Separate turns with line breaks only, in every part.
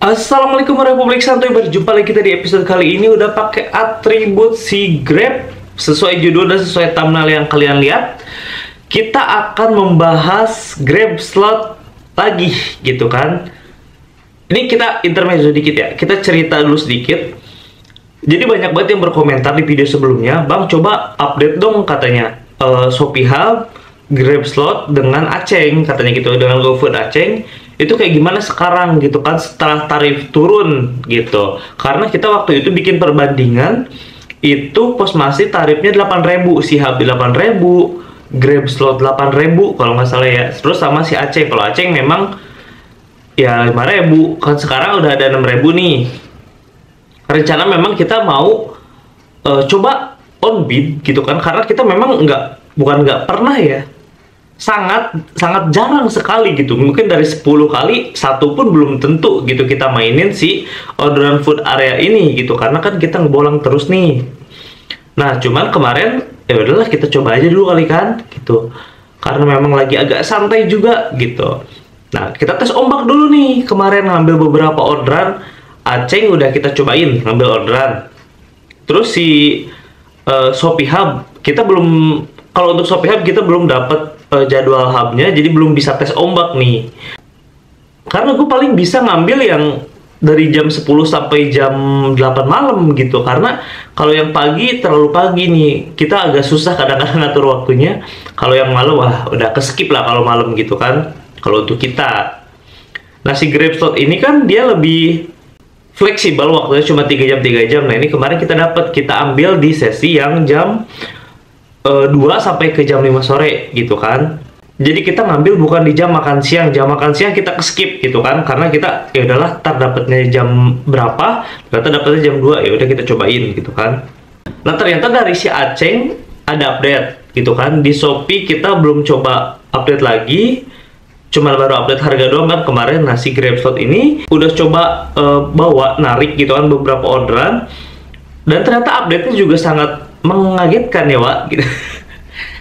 Assalamualaikum Republik Santuy, berjumpa lagi kita di episode kali ini udah pakai atribut si Grab sesuai judul dan sesuai thumbnail yang kalian lihat. Kita akan membahas Grab slot lagi gitu kan. Ini kita intermezzo dikit ya. Kita cerita dulu sedikit. Jadi banyak banget yang berkomentar di video sebelumnya, "Bang, coba update dong," katanya. Shopee Hub Grab slot dengan Aceng katanya gitu, dengan GoFood Aceng. Itu kayak gimana sekarang gitu kan setelah tarif turun gitu. Karena kita waktu itu bikin perbandingan, itu pos masih tarifnya 8.000, si Hub 8.000, Grab slot 8.000 kalau nggak salah ya. Terus sama si Aceng, kalau Aceng memang ya 5.000, kan sekarang udah ada 6.000 nih. Rencana memang kita mau coba on bid gitu kan, karena kita memang bukan nggak pernah ya, sangat jarang sekali gitu, mungkin dari 10 kali satu pun belum tentu gitu kita mainin si orderan food area ini gitu, karena kan kita ngebolang terus nih. Nah cuman kemarin ya udahlah kita coba aja dulu kali kan gitu, karena memang lagi agak santai juga gitu. Nah kita tes ombak dulu nih, kemarin ngambil beberapa orderan Aceng udah kita cobain ngambil orderan. Terus si Shopee Hub kita belum, kalau untuk Shopee Hub kita belum dapat jadwal hubnya, jadi belum bisa tes ombak nih. Karena gue paling bisa ngambil yang dari jam 10 sampai jam 8 malam gitu. Karena kalau yang pagi terlalu pagi nih, kita agak susah kadang-kadang ngatur waktunya. Kalau yang malam wah udah keskip lah kalau malam gitu kan. Kalau untuk kita. Nah si Grab slot ini kan dia lebih fleksibel, waktunya cuma 3 jam 3 jam. Nah ini kemarin kita ambil di sesi yang jam 2 sampai ke jam 5 sore gitu kan. Jadi kita ngambil bukan di jam makan siang. Jam makan siang kita skip gitu kan, karena kita ya udahlah tar dapatnya jam berapa, ternyata dapatnya jam 2, ya udah kita cobain gitu kan. Nah ternyata dari si Aceng ada update gitu kan. Di Shopee kita belum coba update lagi, cuma baru update harga doang kan kemarin. Nah si Grab slot ini udah coba bawa narik gitu kan beberapa orderan, dan ternyata update-nya juga sangat mengagetkan ya Wak gitu.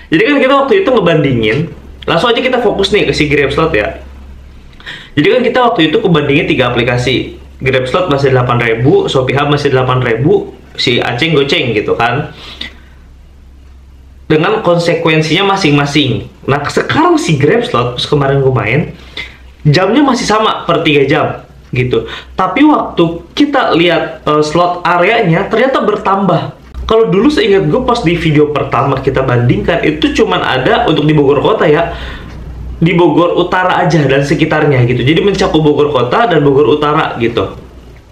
Jadi kan kita waktu itu ngebandingin, langsung aja kita fokus nih ke si Grab slot ya. Jadi kan kita waktu itu kebandingin 3 aplikasi, Grab slot masih 8.000, Shopee Hub masih 8.000, si Aceng Goceng gitu kan, dengan konsekuensinya masing-masing. Nah sekarang si Grab slot kemarin gue main, jamnya masih sama per 3 jam gitu, tapi waktu kita lihat slot areanya ternyata bertambah. Kalau dulu seingat gue pas di video pertama kita bandingkan, itu cuman ada untuk di Bogor Kota ya, di Bogor Utara aja dan sekitarnya gitu. Jadi mencakup Bogor Kota dan Bogor Utara gitu.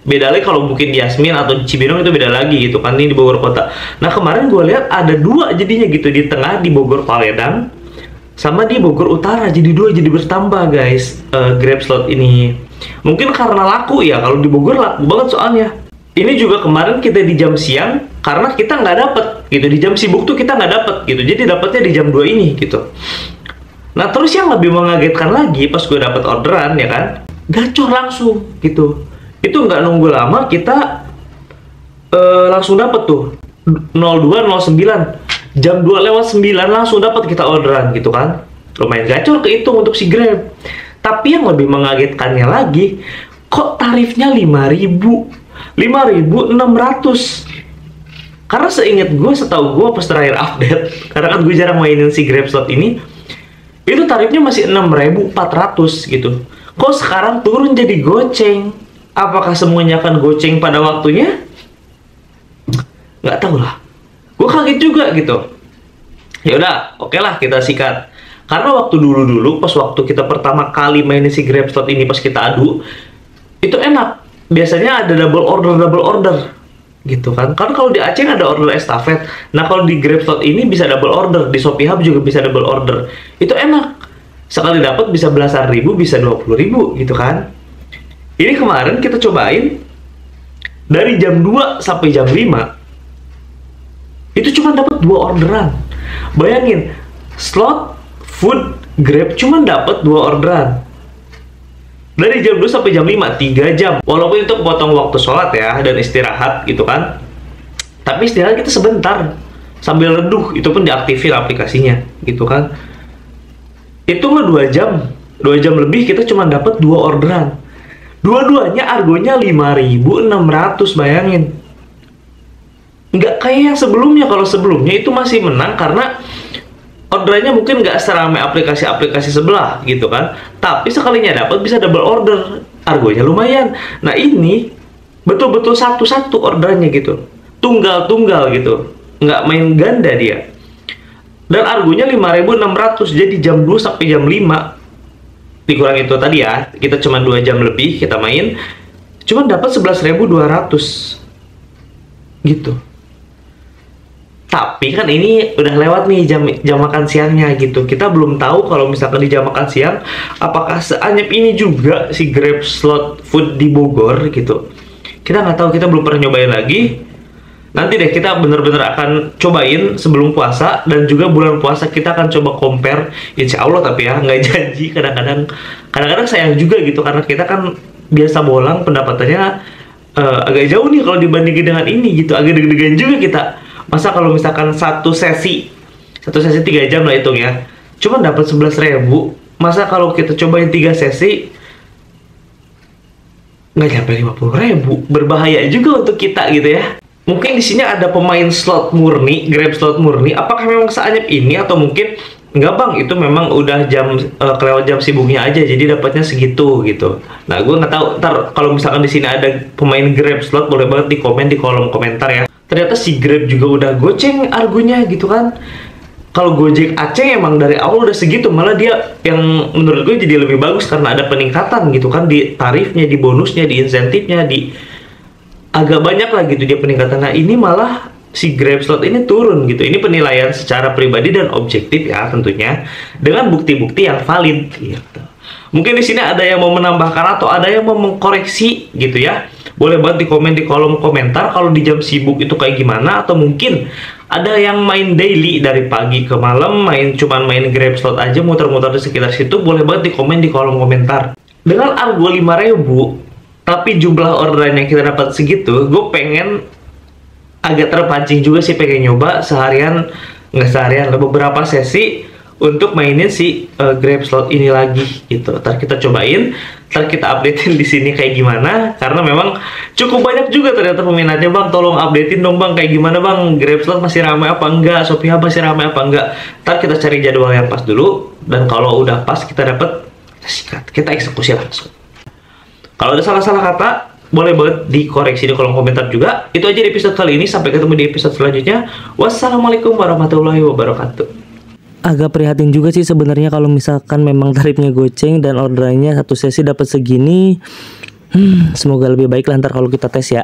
Beda lagi kalau mungkin di Yasmin atau di Cibinong itu beda lagi gitu kan, ini di Bogor Kota. Nah kemarin gue lihat ada 2 jadinya gitu, di tengah di Bogor Paledang sama di Bogor Utara, jadi 2, jadi bertambah guys Grab slot ini. Mungkin karena laku ya, kalau di Bogor laku banget soalnya. Ini juga kemarin kita di jam siang, karena kita nggak dapet gitu, di jam sibuk tuh kita nggak dapet gitu, jadi dapetnya di jam 2 ini gitu. Nah terus yang lebih mengagetkan lagi, pas gue dapet orderan ya kan, gacor langsung gitu. Itu nggak nunggu lama, kita langsung dapet tuh 0209, jam 2:09 langsung dapet kita orderan gitu kan. Lumayan gacor kehitung untuk si Grab. Tapi yang lebih mengagetkannya lagi, kok tarifnya 5.600. Karena seingat gue, setahu gue pas terakhir update, karena kan gue jarang mainin si Grab slot ini, itu tarifnya masih 6.400 gitu. Kok sekarang turun jadi goceng? Apakah semuanya akan goceng pada waktunya? Nggak tahu lah. Gue kaget juga gitu. Ya udah, oke lah kita sikat. Karena waktu dulu pas waktu kita pertama kali mainin si Grab slot ini, pas kita adu, itu enak. Biasanya ada double order gitu kan. Karena kalau di Aceh ada order estafet. Nah kalau di Grab slot ini bisa double order, di Shopee Hub juga bisa double order. Itu enak. Sekali dapat bisa belasan ribu, bisa 20.000 gitu kan. Ini kemarin kita cobain dari jam 2 sampai jam 5. Itu cuma dapat 2 orderan. Bayangin, slot food Grab cuma dapat 2 orderan. Dari jam 2 sampai jam 5, 3 jam. Walaupun itu potong waktu sholat ya, dan istirahat gitu kan. Tapi istirahat kita sebentar, sambil reduh, itu pun diaktifin aplikasinya gitu kan. Itu mah 2 jam lebih kita cuma dapat 2 orderan. Dua-duanya argonya 5.600, bayangin. Nggak kayak yang sebelumnya. Kalau sebelumnya itu masih menang karena orderannya mungkin nggak seramai aplikasi-aplikasi sebelah gitu kan. Tapi sekalinya dapat bisa double order, argonya lumayan. Nah ini betul-betul satu-satu orderannya gitu, tunggal-tunggal gitu, nggak main ganda dia. Dan argonya 5.600, jadi jam 2 sampai jam 5 dikurang itu tadi ya, kita cuma 2 jam lebih kita main, cuma dapat 11.200 gitu. Tapi kan ini udah lewat nih jam makan siangnya gitu. Kita belum tahu kalau misalkan di jam makan siang apakah seanyap ini juga si Grab Slot Food di Bogor gitu. Kita nggak tahu, kita belum pernah nyobain lagi. Nanti deh kita bener-bener akan cobain sebelum puasa, dan juga bulan puasa kita akan coba compare, insya Allah. Tapi ya nggak janji, kadang-kadang sayang juga gitu, karena kita kan biasa bolang pendapatannya agak jauh nih kalau dibandingin dengan ini gitu, agak deg-degan juga kita. Masa kalau misalkan satu sesi 3 jam lah hitung ya, cuma dapat 11.000. Masa kalau kita cobain 3 sesi nggak nyampe 50.000, berbahaya juga untuk kita gitu ya. Mungkin di sini ada pemain slot murni, Grab Slot murni. Apakah memang seanyap ini, atau mungkin enggak bang, itu memang udah kelewat jam sibuknya aja, jadi dapatnya segitu gitu. Nah, gue nggak tahu. Ntar kalau misalkan di sini ada pemain Grab Slot, boleh banget di komen di kolom komentar ya. Ternyata si Grab juga udah goceng argonya gitu kan. Kalau Gojek Aceh emang dari awal udah segitu, malah dia yang menurut gue jadi lebih bagus karena ada peningkatan gitu kan, di tarifnya, di bonusnya, di insentifnya, di agak banyak lah gitu dia peningkatan. Nah ini malah si Grab Slot ini turun gitu. Ini penilaian secara pribadi dan objektif ya tentunya, dengan bukti-bukti yang valid gitu. Mungkin di sini ada yang mau menambahkan atau ada yang mau mengkoreksi gitu ya. Boleh banget di komen di kolom komentar kalau di jam sibuk itu kayak gimana, atau mungkin ada yang main daily dari pagi ke malam, cuman main Grab Slot aja muter-muter di sekitar situ. Boleh banget di komen di kolom komentar. Dengan argo 5.000 tapi jumlah orderan yang kita dapat segitu, gue pengen agak terpancing juga sih, pengen nyoba seharian, nggak seharian lah, beberapa sesi untuk mainin si Grab Slot ini lagi gitu. Ntar kita cobain, ntar kita updatein di sini kayak gimana, karena memang cukup banyak juga ternyata peminatnya. Bang tolong updatein dong bang, kayak gimana bang, Grab Slot masih ramai apa enggak, Shopee Hub masih ramai apa enggak. Ntar kita cari jadwal yang pas dulu, dan kalau udah pas kita dapat, kita sikat, kita eksekusi langsung. Kalau ada salah-salah kata, boleh banget dikoreksi di kolom komentar juga. Itu aja di episode kali ini, sampai ketemu di episode selanjutnya. Wassalamualaikum warahmatullahi wabarakatuh.
Agak prihatin juga sih sebenarnya kalau misalkan memang tarifnya goceng dan orderannya satu sesi dapat segini. Semoga lebih baik lah ntar kalau kita tes ya.